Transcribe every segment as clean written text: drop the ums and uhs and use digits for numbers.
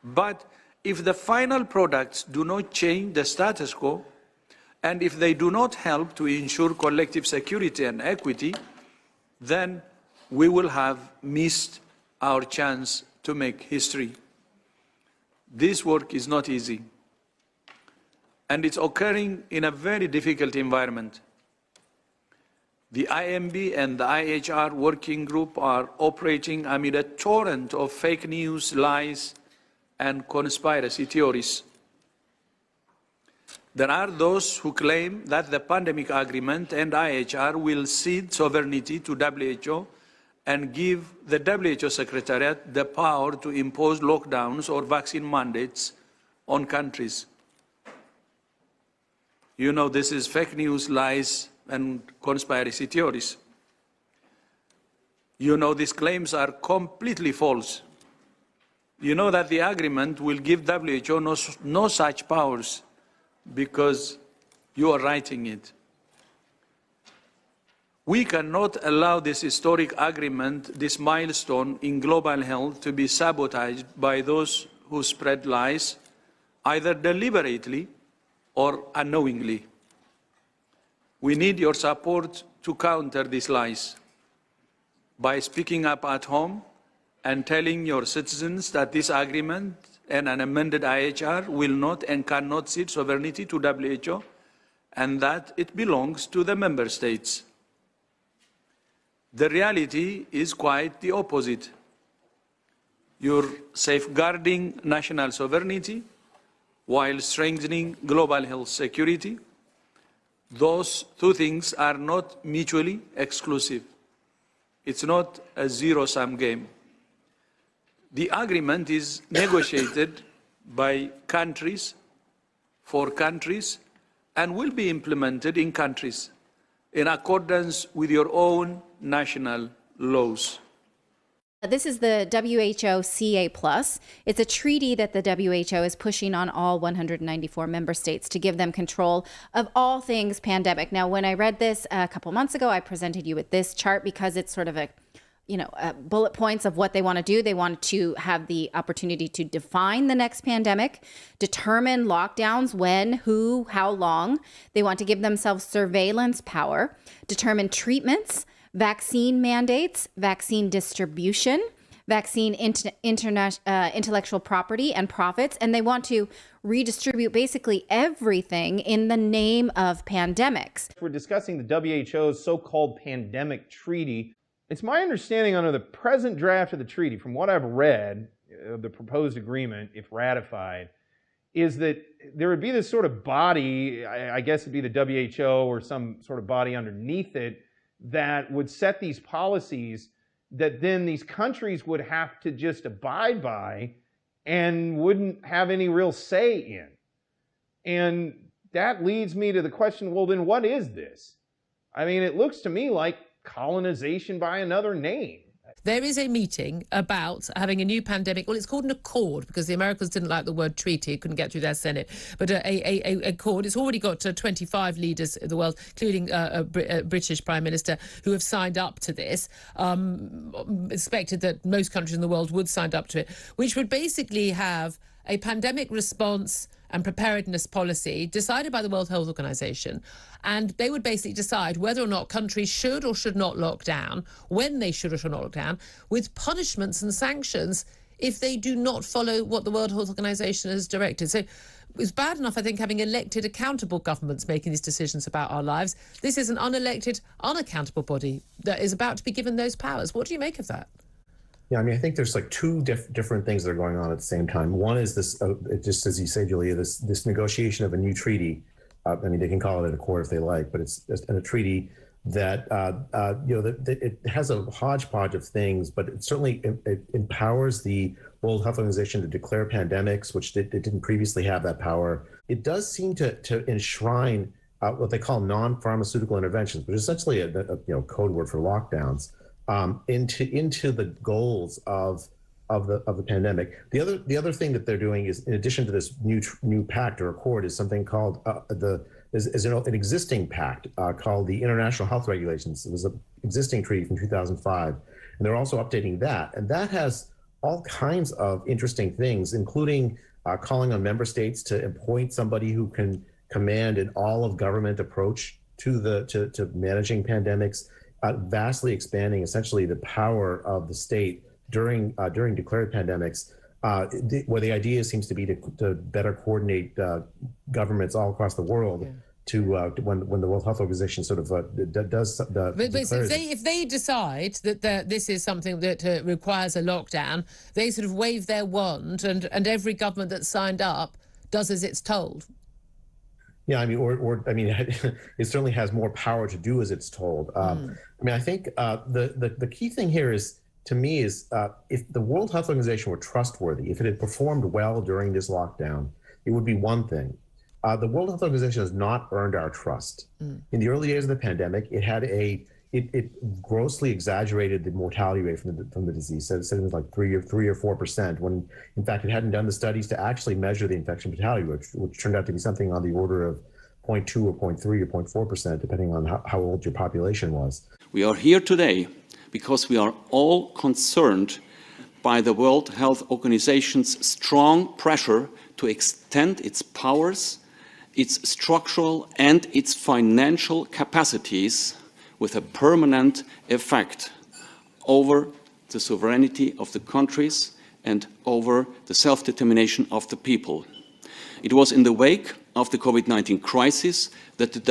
But if the final products do not change the status quo, and if they do not help to ensure collective security and equity, then we will have missed our chance to make history. This work is not easy, and it's occurring in a very difficult environment. The IMB and the IHR working group are operating amid a torrent of fake news, lies, and conspiracy theories. There are those who claim that the pandemic agreement and IHR will cede sovereignty to WHO and give the WHO Secretariat the power to impose lockdowns or vaccine mandates on countries. You know, this is fake news, lies, and conspiracy theories. You know, these claims are completely false. You know that the agreement will give WHO no such powers because you are writing it. We cannot allow this historic agreement, this milestone in global health, to be sabotaged by those who spread lies, either deliberately or unknowingly. We need your support to counter these lies by speaking up at home and telling your citizens that this agreement and an amended IHR will not and cannot cede sovereignty to WHO and that it belongs to the member states. The reality is quite the opposite. You're safeguarding national sovereignty while strengthening global health security. Those two things are not mutually exclusive. It's not a zero-sum game. The agreement is negotiated by countries, for countries, and will be implemented in countries in accordance with your own national laws. This is the WHO CA+. It's a treaty that the WHO is pushing on all 194 member states to give them control of all things pandemic. Now, when I read this a couple months ago, I presented you with this chart because it's sort of a bullet points of what they want to do. They want to have the opportunity to define the next pandemic, determine lockdowns, when, who, how long. They want to give themselves surveillance power, determine treatments, vaccine mandates, vaccine distribution, vaccine intellectual property and profits, and they want to redistribute basically everything in the name of pandemics. We're discussing the WHO's so-called pandemic treaty. It's my understanding under the present draft of the treaty, from what I've read, the proposed agreement, if ratified, is that there would be this sort of body, I guess it'd be the WHO or some sort of body underneath it, that would set these policies that then these countries would have to just abide by and wouldn't have any real say in. And that leads me to the question, well, then what is this? I mean, it looks to me like colonization by another name. There is a meeting about having a new pandemic. Well, it's called an accord because the Americans didn't like the word treaty. It couldn't get through their Senate. But a accord. It's already got 25 leaders in the world, including a British Prime Minister, who have signed up to this. Expected that most countries in the world would sign up to it, which would basically have a pandemic response and preparedness policy decided by the World Health Organization. And they would basically decide whether or not countries should or should not lock down, when they should or should not lock down, with punishments and sanctions if they do not follow what the World Health Organization has directed. So it's bad enough, I think, having elected, accountable governments making these decisions about our lives. This is an unelected, unaccountable body that is about to be given those powers. What do you make of that? Yeah, I mean, I think there's like two different things that are going on at the same time. One is this, just as you say, Julia, this negotiation of a new treaty. I mean, they can call it an accord if they like, but it's a treaty that, that it has a hodgepodge of things, but it certainly it empowers the World Health Organization to declare pandemics, which it didn't previously have that power. It does seem to enshrine what they call non-pharmaceutical interventions, which is essentially a code word for lockdowns. Into the goals of the pandemic. The other thing that they're doing is, in addition to this new pact or accord, is something called an existing pact called the International Health Regulations. It was an existing treaty from 2005, and they're also updating that, and that has all kinds of interesting things, including calling on member states to appoint somebody who can command an all-of-government approach to managing pandemics, vastly expanding essentially the power of the state during declared pandemics. Where the idea seems to be to better coordinate governments all across the world to when the World Health Organization sort of does But declares if they decide that this is something that requires a lockdown, they sort of wave their wand, and every government that's signed up does as it's told. Yeah, I mean, I mean, it certainly has more power to do as it's told. I mean, I think the key thing here is, to me, is if the World Health Organization were trustworthy, if it had performed well during this lockdown, it would be one thing. The World Health Organization has not earned our trust. In the early days of the pandemic, it grossly exaggerated the mortality rate from the disease. So it said it was like 3 or 4%, when in fact it hadn't done the studies to actually measure the infection mortality rate, which turned out to be something on the order of 0.2 or 0.3 or 0.4%, depending on how old your population was. We are here today because we are all concerned by the World Health Organization's strong pressure to extend its powers, its structural and its financial capacities with a permanent effect over the sovereignty of the countries and over the self-determination of the people. It was in the wake of the COVID-19 crisis that the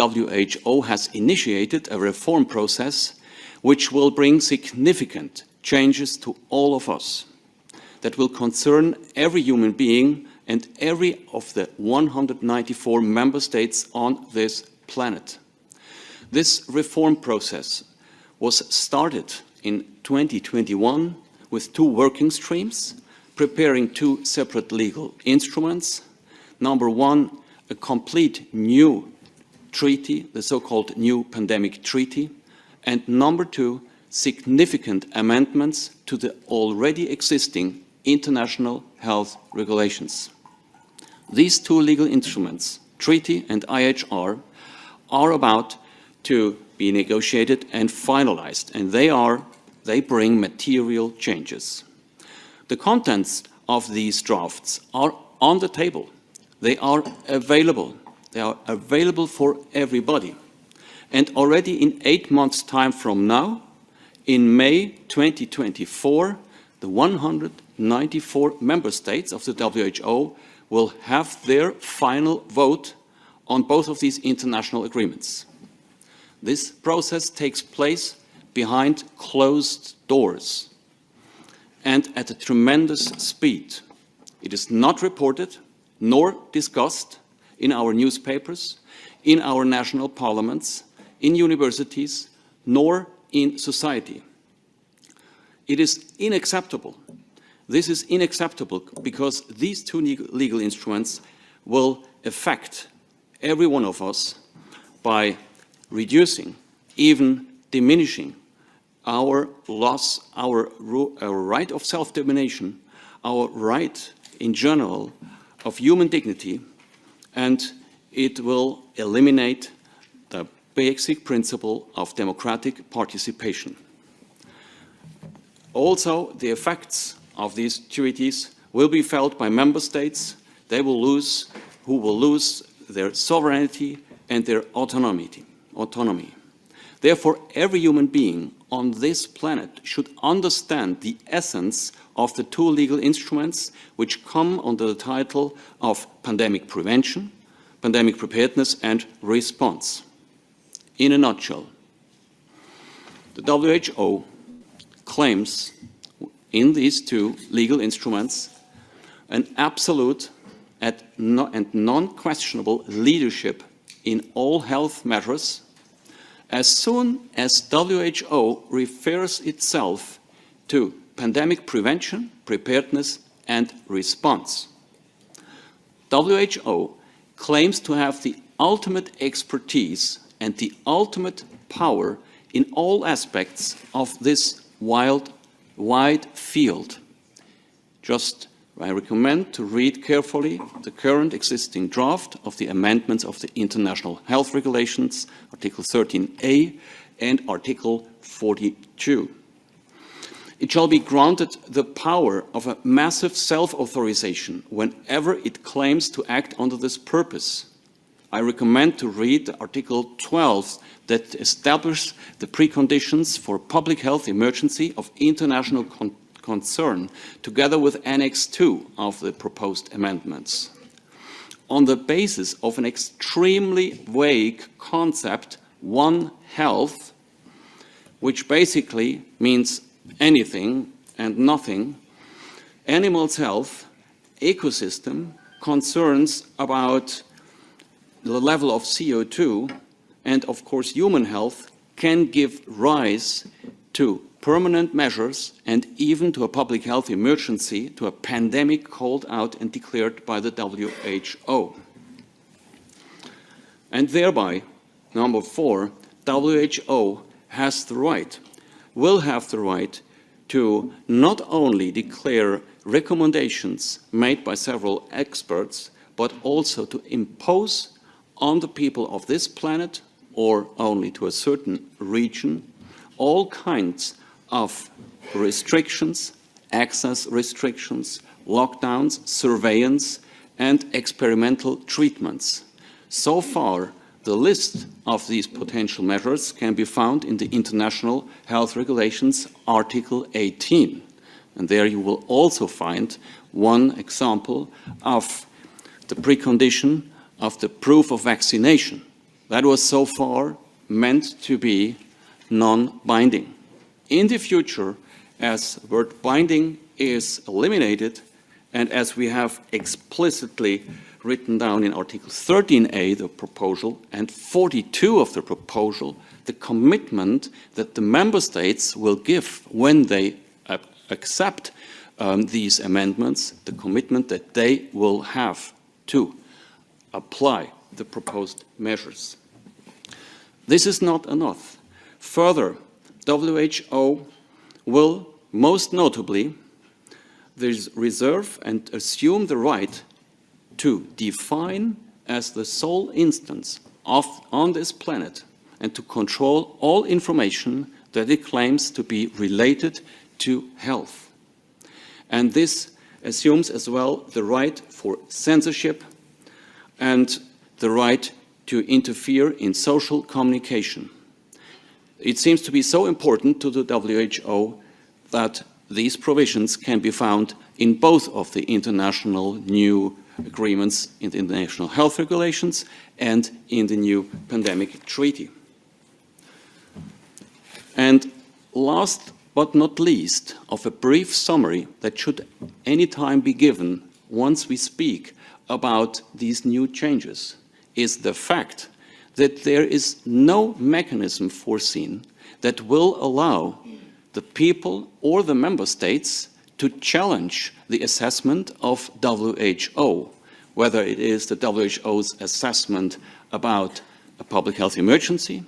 WHO has initiated a reform process which will bring significant changes to all of us, that will concern every human being and every of the 194 member states on this planet. This reform process was started in 2021 with 2 working streams, preparing 2 separate legal instruments. Number 1, a complete new treaty, the so-called New Pandemic Treaty, and number 2, significant amendments to the already existing international health regulations. These 2 legal instruments, treaty and IHR, are about to be negotiated and finalized, and they bring material changes. The contents of these drafts are on the table. They are available. They are available for everybody. And already in 8 months' time from now, in May 2024, the 194 member states of the WHO will have their final vote on both of these international agreements. This process takes place behind closed doors and at a tremendous speed. It is not reported nor discussed in our newspapers, in our national parliaments, in universities, nor in society. It is unacceptable. This is unacceptable because these 2 legal instruments will affect every one of us by reducing, even diminishing our loss, our right of self-determination, our right in general of human dignity, and it will eliminate the basic principle of democratic participation. Also, the effects of these treaties will be felt by member states. Who will lose their sovereignty and their autonomy. Therefore, every human being on this planet should understand the essence of the 2 legal instruments which come under the title of pandemic prevention, pandemic preparedness and response. In a nutshell, the WHO claims in these 2 legal instruments an absolute and non-questionable leadership in all health matters as soon as WHO refers itself to pandemic prevention, preparedness and response. WHO claims to have the ultimate expertise and the ultimate power in all aspects of this wide field. I recommend to read carefully the current existing draft of the amendments of the International Health Regulations, Article 13A and Article 42. it shall be granted the power of a massive self-authorization whenever it claims to act under this purpose. I recommend to read Article 12 that establishes the preconditions for public health emergency of international concern, together with Annex 2 of the proposed amendments. On the basis of an extremely vague concept, One Health, which basically means anything and nothing, animals' health, ecosystem, concerns about the level of CO2, and of course human health can give rise to permanent measures and even to a public health emergency, to a pandemic called out and declared by the WHO. And thereby, number 4, WHO has the right, will have the right to not only declare recommendations made by several experts, but also to impose on the people of this planet, or only to a certain region, all kinds of restrictions, access restrictions, lockdowns, surveillance, and experimental treatments. So far, the list of these potential measures can be found in the International Health Regulations, Article 18. And there you will also find one example of the precondition of the proof of vaccination. That was so far meant to be non-binding. In the future, as the word binding is eliminated, and as we have explicitly written down in Article 13a, the proposal, and 42 of the proposal, the commitment that the member states will give when they accept these amendments, the commitment that they will have to apply the proposed measures. This is not enough. Further, WHO will most notably reserve and assume the right to define as the sole instance on this planet and to control all information that it claims to be related to health. And this assumes as well the right for censorship and the right to interfere in social communication. It seems to be so important to the WHO that these provisions can be found in both of the international new agreements, in the international health regulations and in the new pandemic treaty. And last but not least, of a brief summary that should any time be given once we speak about these new changes, is the fact that there is no mechanism foreseen that will allow the people or the member states to challenge the assessment of WHO, whether it is the WHO's assessment about a public health emergency,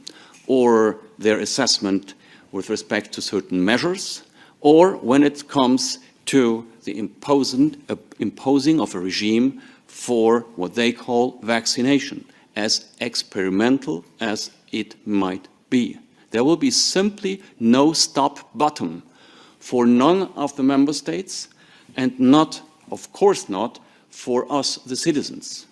or their assessment with respect to certain measures, or when it comes to the imposing of a regime for what they call vaccination, as experimental as it might be. There will be simply no stop button for none of the member states, and not, of course not, for us, the citizens.